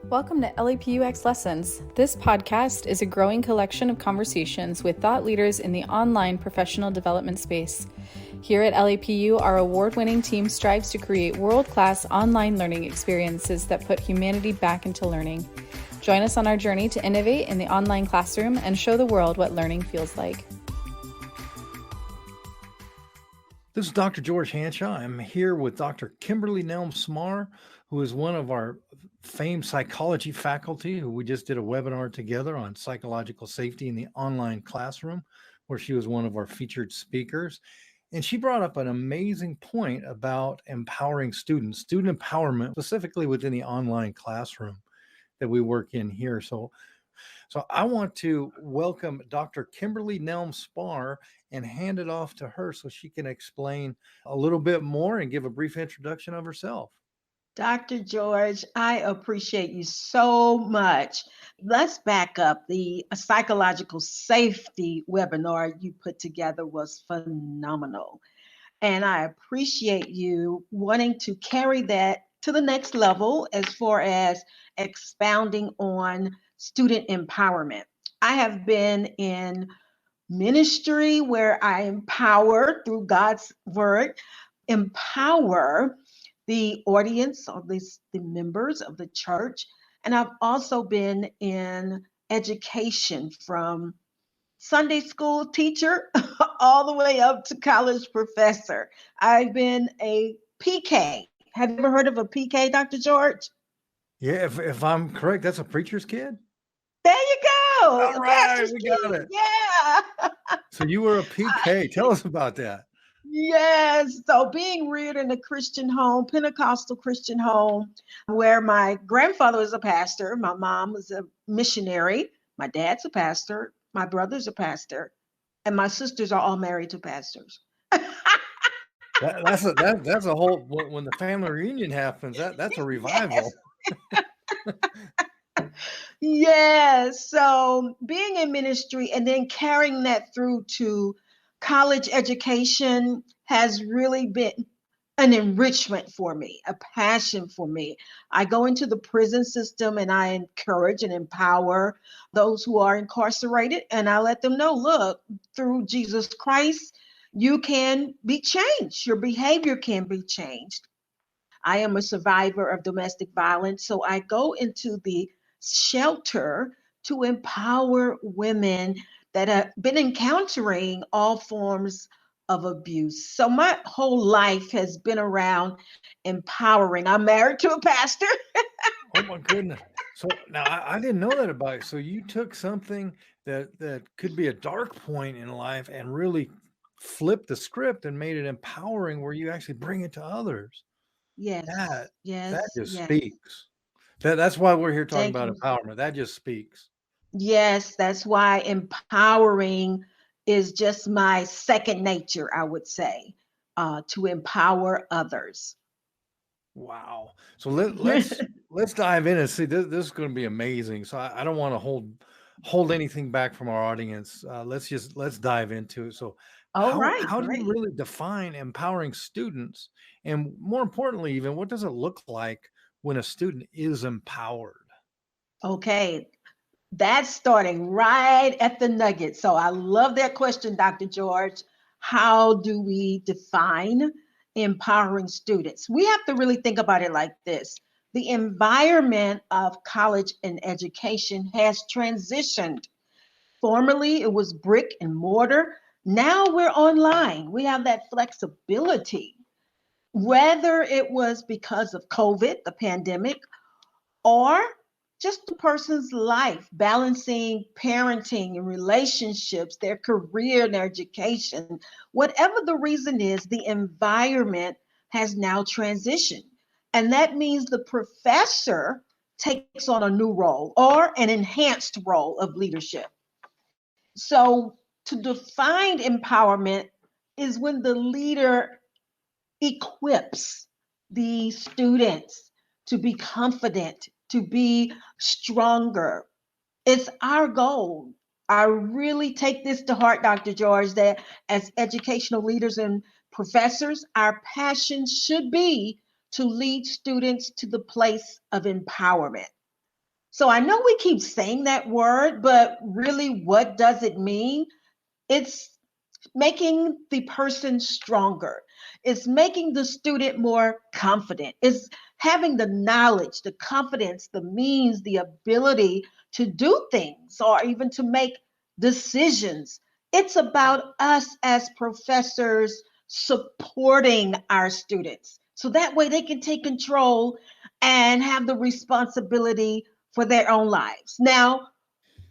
Welcome to LAPUx Lessons. This podcast is a growing collection of conversations with thought leaders in the online professional development space. Here at LAPU, our award-winning team strives to create world-class online learning experiences that put humanity back into learning. Join us on our journey to innovate in the online classroom and show the world what learning feels like. This is Dr. George Hanshaw. I'm here with Dr. Kimberly Smarr, who is one of our famed psychology faculty, who we just did a webinar together on psychological safety in the online classroom, where she was one of our featured speakers. And she brought up an amazing point about empowering students, student empowerment, specifically within the online classroom that we work in here. So I want to welcome Dr. Kimberly Smarr and hand it off to her so she can explain a little bit more and give a brief introduction of herself. Dr. George, I appreciate you so much. Let's back up. The psychological safety webinar you put together was phenomenal. And I appreciate you wanting to carry that to the next level as far as expounding on student empowerment. I have been in ministry where I empower through God's word, empower the audience or the members of the church. And I've also been in education from Sunday school teacher all the way up to college professor. I've been a PK. Have you ever heard of a PK, Dr. George? Yeah, if I'm correct, that's a preacher's kid? There you go. All right, we got it. Yeah. So you were a PK. Tell us about that. Yes. So being reared in a Christian home, Pentecostal Christian home, where my grandfather was a pastor, my mom was a missionary, my dad's a pastor, my brother's a pastor, and my sisters are all married to pastors. That's a whole, when the family reunion happens, that's a revival. Yes. So being in ministry and then carrying that through to college education has really been an enrichment for me, a passion for me. I go into the prison system and I encourage and empower those who are incarcerated, and I let them know, look, through Jesus Christ, you can be changed. Your behavior can be changed. I am a survivor of domestic violence, so I go into the shelter to empower women that have been encountering all forms of abuse. So my whole life has been around empowering. I'm married to a pastor. Oh my goodness. So now I didn't know that about you. So you took something that could be a dark point in life and really flipped the script and made it empowering, where you actually bring it to others. Yes. That just Yes. speaks. That's why we're here talking Thank about you. empowerment. That just speaks. Yes, that's why empowering is just my second nature, I would say, to empower others. Wow. So let's dive in and see. This is going to be amazing. So I don't want to hold anything back from our audience. Let's dive into it. So All right, how do you great. really define empowering students? And more importantly, even, what does it look like when a student is empowered? Okay, that's starting right at the nugget. So I love that question, Dr. George. How do we define empowering students? We have to really think about it like this. The environment of college and education has transitioned. Formerly, it was brick and mortar. Now we're online. We have that flexibility. Whether it was because of COVID, the pandemic, or just the person's life, balancing parenting and relationships, their career and their education, whatever the reason is, the environment has now transitioned. And that means the professor takes on a new role or an enhanced role of leadership. So to define empowerment is when the leader equips the students to be confident, to be stronger. It's our goal. I really take this to heart, Dr. George, that as educational leaders and professors, our passion should be to lead students to the place of empowerment. So I know we keep saying that word, but really, what does it mean? It's making the person stronger. It's making the student more confident. It's having the knowledge, the confidence, the means, the ability to do things or even to make decisions. It's about us as professors supporting our students so that way they can take control and have the responsibility for their own lives. Now,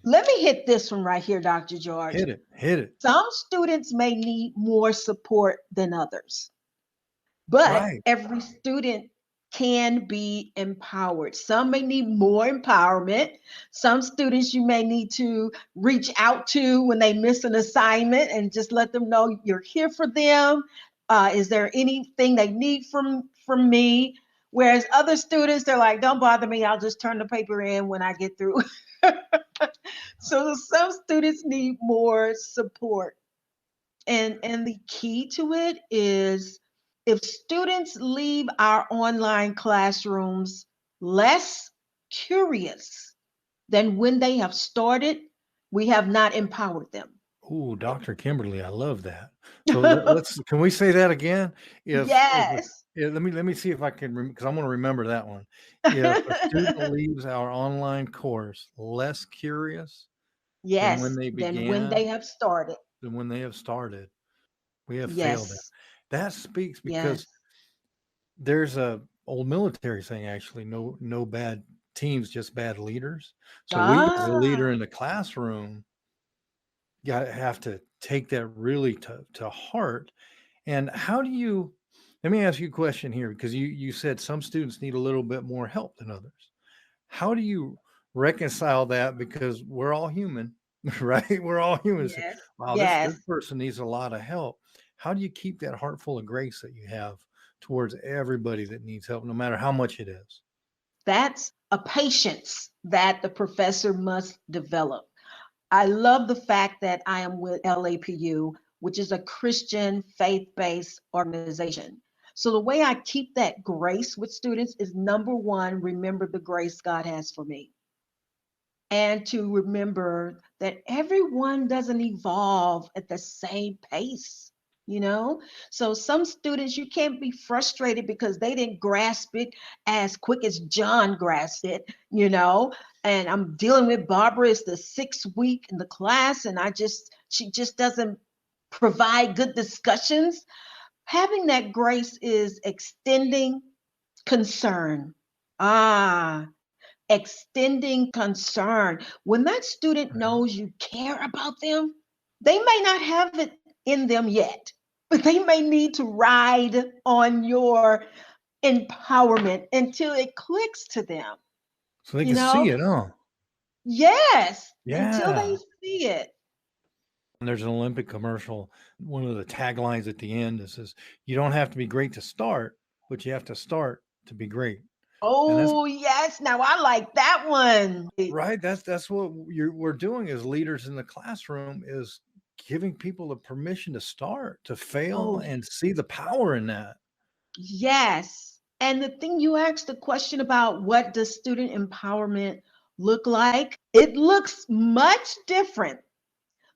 let me hit this one right here, Dr. George. Hit it. Some students may need more support than others, but Right. every student can be empowered. Some may need more empowerment. Some students you may need to reach out to when they miss an assignment and just let them know you're here for them. Is there anything they need from me? Whereas other students, they're like, don't bother me. I'll just turn the paper in when I get through. So some students need more support. And the key to it is if students leave our online classrooms less curious than when they have started, we have not empowered them. Ooh, Dr. Kimberly, I love that. So let's can we say that again? Yes. Let me see if I can because I want to remember that one. If a student leaves our online course less curious than when Yes, they than when they began, have started. than when they have started, we have failed them. Yes. That speaks Yes. because there's a old military saying actually, no bad teams, just bad leaders. So we as a leader Ah, in the classroom have to take that really to heart. And how do you let me ask you a question here because you said some students need a little bit more help than others. How do you reconcile that? Because we're all human, right? We're all humans. yes. Wow, this Yes. person needs a lot of help. How do you keep that heart full of grace that you have towards everybody that needs help, no matter how much it is? That's a patience that the professor must develop. I love the fact that I am with LAPU, which is a Christian faith-based organization. So the way I keep that grace with students is number one, remember the grace God has for me. And to remember that everyone doesn't evolve at the same pace, you know? So some students, you can't be frustrated because they didn't grasp it as quick as John grasped it, you know? And I'm dealing with Barbara, it's the 6th week in the class, and she just doesn't provide good discussions. Having that grace is extending concern. Ah, extending concern. When that student Right. knows you care about them, they may not have it in them yet, but they may need to ride on your empowerment until it clicks to them, So they you can see know? it, huh? Yes, until they Yeah. see it. And there's an Olympic commercial. One of the taglines at the end that says, "You don't have to be great to start, but you have to start to be great." And that's Oh, yes. Now I like that one. right. That's what we're doing as leaders in the classroom is giving people the permission to start, to fail, Oh, and see the power in that. yes. And the thing you asked the question about what does student empowerment look like? It looks much different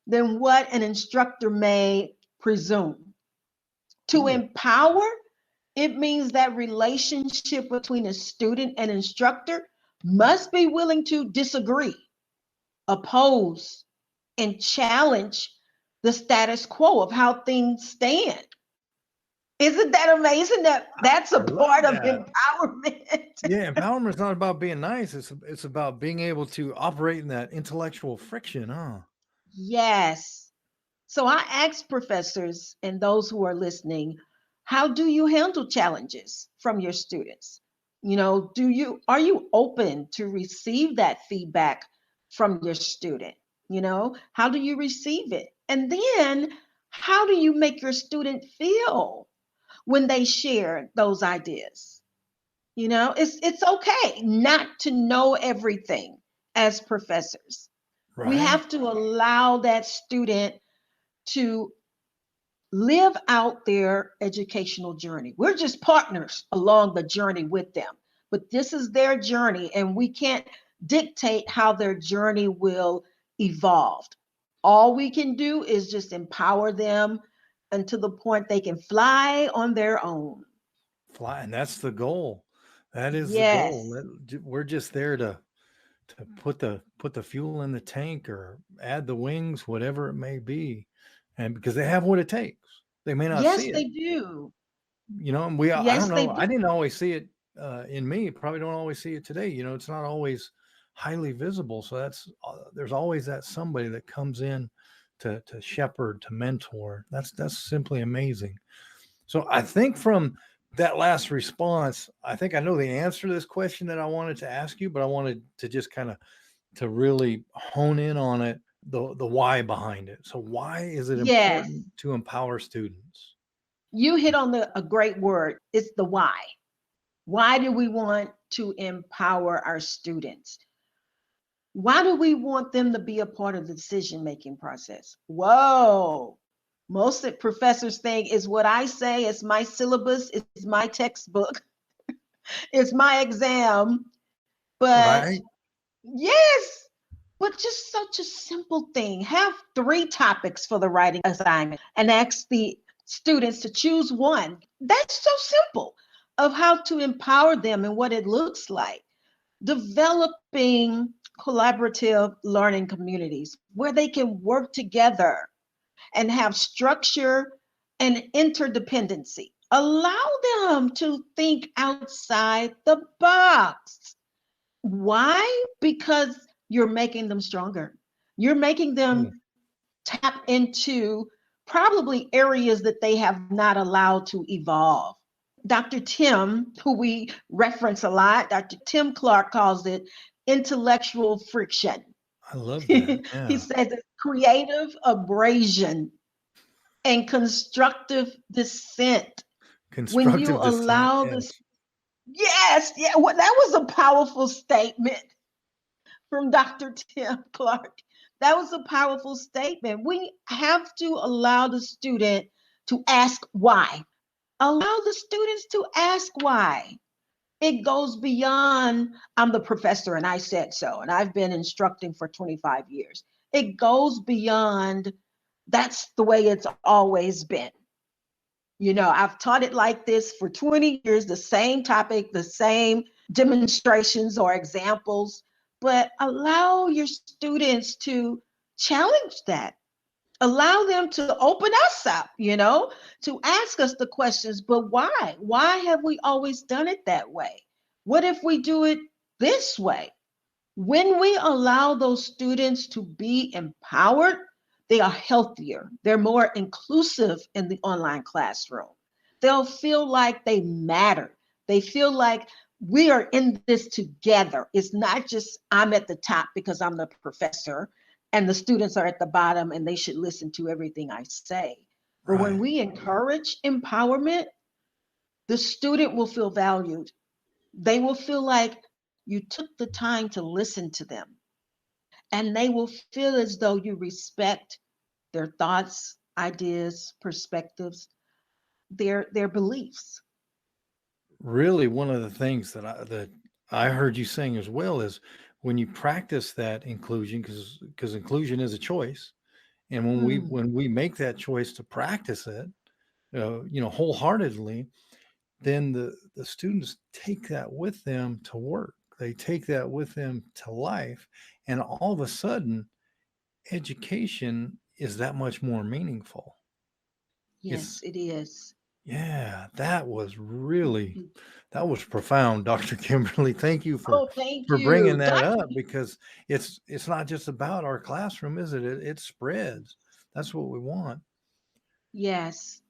than what an instructor may presume. To Ooh, empower, it means that relationship between a student and instructor must be willing to disagree, oppose, and challenge the status quo of how things stand. Isn't that amazing that that's a I love part of that. empowerment? Yeah, empowerment is not about being nice. It's about being able to operate in that intellectual friction, huh? Yes. So I ask professors and those who are listening, how do you handle challenges from your students? You know, are you open to receive that feedback from your student? You know, how do you receive it? And then how do you make your student feel when they share those ideas? You know, it's okay not to know everything as professors. We Right. have to allow that student to live out their educational journey. We're just partners along the journey with them, but this is their journey, and we can't dictate how their journey will evolve. All we can do is just empower them until the point they can fly on their own. Fly, and that's the goal. That is the goal. Yes. We're just there to put the fuel in the tank or add the wings, whatever it may be, and because they have what it takes. They may not Yes, see it, they do. and I don't Yes, they know. do. I didn't always see it in me. Probably don't always see it today. It's not always highly visible. So there's always that somebody that comes in to shepherd, to mentor. That's simply amazing. So I think from that last response, I think I know the answer to this question that I wanted to ask you, but I wanted to just kind of to really hone in on it, the why behind it. So why is it Yes. important to empower students? You hit on a great word. It's the why. Why do we want to empower our students? Why do we want them to be a part of the decision-making process? Whoa. Most professors think is what I say, it's my syllabus, it's my textbook, it's my exam. But Right? yes, but just such a simple thing. Have 3 topics for the writing assignment and ask the students to choose one. That's so simple of how to empower them and what it looks like. Developing collaborative learning communities where they can work together and have structure and interdependency. Allow them to think outside the box. Why? Because you're making them stronger. You're making them tap into probably areas that they have not allowed to evolve. Dr. Tim, who we reference a lot, Dr. Tim Clark calls it intellectual friction. I love that. He Yeah. says it's creative abrasion and constructive dissent. When you Constructive dissent. allow this, Yes. yes, yeah, well, that was a powerful statement from Dr. Tim Clark. That was a powerful statement. We have to allow the student to ask why. Allow the students to ask why. It goes beyond, I'm the professor and I said so, and I've been instructing for 25 years. It goes beyond, that's the way it's always been. I've taught it like this for 20 years, the same topic, the same demonstrations or examples, but allow your students to challenge that. Allow them to open us up, to ask us the questions, but why? Why have we always done it that way? What if we do it this way? When we allow those students to be empowered, they are healthier. They're more inclusive in the online classroom. They'll feel like they matter. They feel like we are in this together. It's not just I'm at the top because I'm the professor and the students are at the bottom and they should listen to everything I say. But when Right. we encourage empowerment, the student will feel valued. They will feel like you took the time to listen to them. And they will feel as though you respect their thoughts, ideas, perspectives, their beliefs. Really, one of the things that I heard you saying as well is when you practice that inclusion, because inclusion is a choice, and Mm, when we make that choice to practice it, wholeheartedly, then the students take that with them to work. They take that with them to life, and all of a sudden, education is that much more meaningful. yes, It's it is. Yeah, that was profound, Dr. Kimberly. Thank you Oh, thank for bringing you. that up because it's not just about our classroom, is it? It spreads. That's what we want. Yes,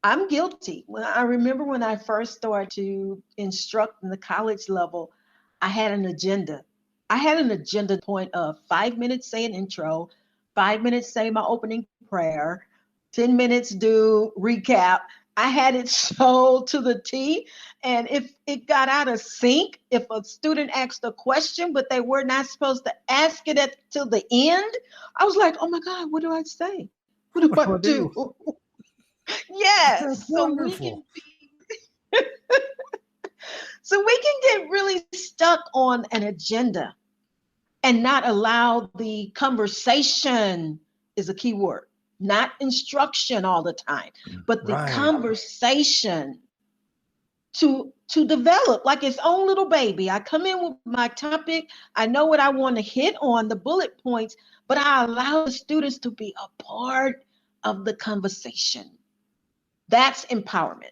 I'm guilty. When I remember when I first started to instruct in the college level, I had an agenda. I had an agenda point of 5 minutes say an intro, 5 minutes say my opening prayer, 10 minutes do recap. I had it so to the T. And if it got out of sync, if a student asked a question, but they were not supposed to ask it till the end, I was like, oh my God, what do I say? What do What I do I do? do? Yes. That's So wonderful. we can get really stuck on an agenda and not allow the conversation is a key word, not instruction all the time, but the Right. conversation to develop like its own little baby. I come in with my topic, I know what I want to hit on, the bullet points, but I allow the students to be a part of the conversation. That's empowerment.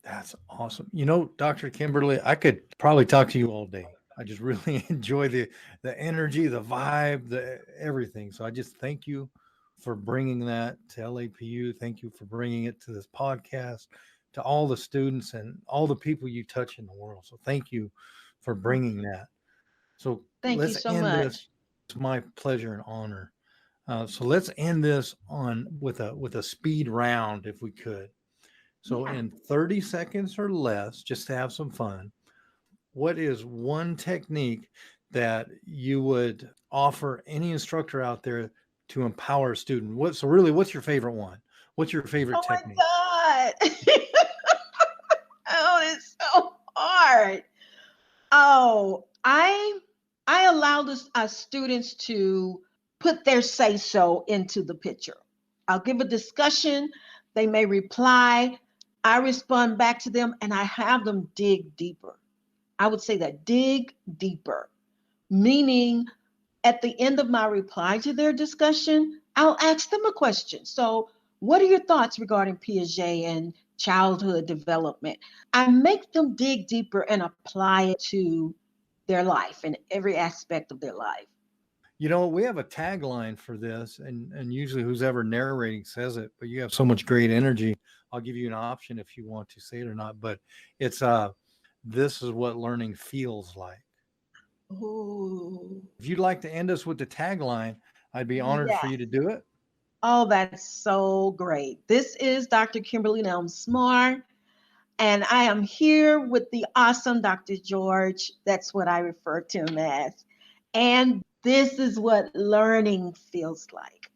That's awesome. You know, Dr. Kimberly, I could probably talk to you all day. I just really enjoy the energy, the vibe, the everything. So I just thank you for bringing that to LAPU. Thank you for bringing it to this podcast, to all the students and all the people you touch in the world. So thank you for bringing that. So Thank you let's so end much. this. It's my pleasure and honor. So let's end this on with a speed round, if we could. So Yeah. in 30 seconds or less, just to have some fun, what is one technique that you would offer any instructor out there to empower a student? What's your favorite one? What's your favorite Oh technique? my God. Oh, it's so hard. Oh, I allow our students to put their say so into the picture. I'll give a discussion. They may reply. I respond back to them and I have them dig deeper. I would say that dig deeper, meaning at the end of my reply to their discussion, I'll ask them a question. So, what are your thoughts regarding Piaget and childhood development? I make them dig deeper and apply it to their life and every aspect of their life. You know, we have a tagline for this, and usually who's ever narrating says it, but you have so much great energy. I'll give you an option if you want to say it or not, but it's this is what learning feels like. Ooh. If you'd like to end us with the tagline, I'd be honored for Yes. you to do it. Oh, that's so great. This is Dr. Kimberly Smarr, and I am here with the awesome Dr. George. That's what I refer to him as. And this is what learning feels like.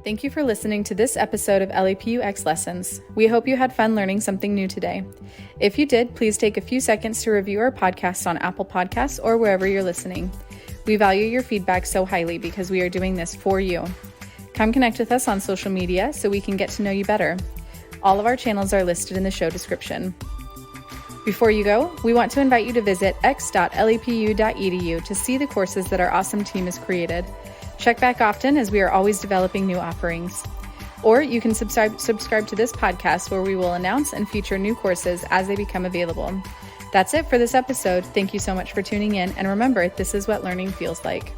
Thank you for listening to this episode of LAPUx Lessons. We hope you had fun learning something new today. If you did, please take a few seconds to review our podcast on Apple Podcasts or wherever you're listening. We value your feedback so highly because we are doing this for you. Come connect with us on social media so we can get to know you better. All of our channels are listed in the show description. Before you go, we want to invite you to visit x.lapu.edu to see the courses that our awesome team has created. Check back often as we are always developing new offerings. Or you can subscribe to this podcast where we will announce and feature new courses as they become available. That's it for this episode. Thank you so much for tuning in, and remember, this is what learning feels like.